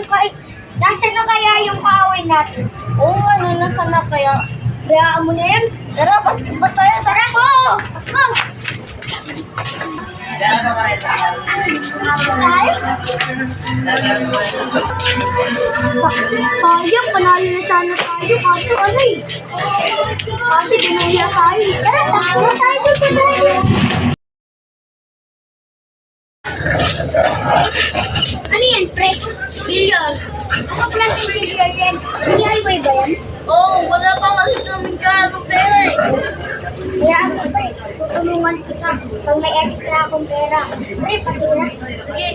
kay... Nasaan na kaya yung kaaway natin? Oo nga, no, nasa na kaya? Bayaan mo na yan. Tara, basketball tayo, tara po! Go! Sayang, panalo na sana tayo. Kaso ano eh. Kasi binuya tayo. Tara, takbo tayo sa tayo. Ano yan, pre? Billiard. Ako klaseng billiard yan. DIY ba yan? Oo, wala pa kasi kaming gago pera eh. Kaya ano pre, tutulungan kita. Pag may extra akong pera. Pre, patira. Sige.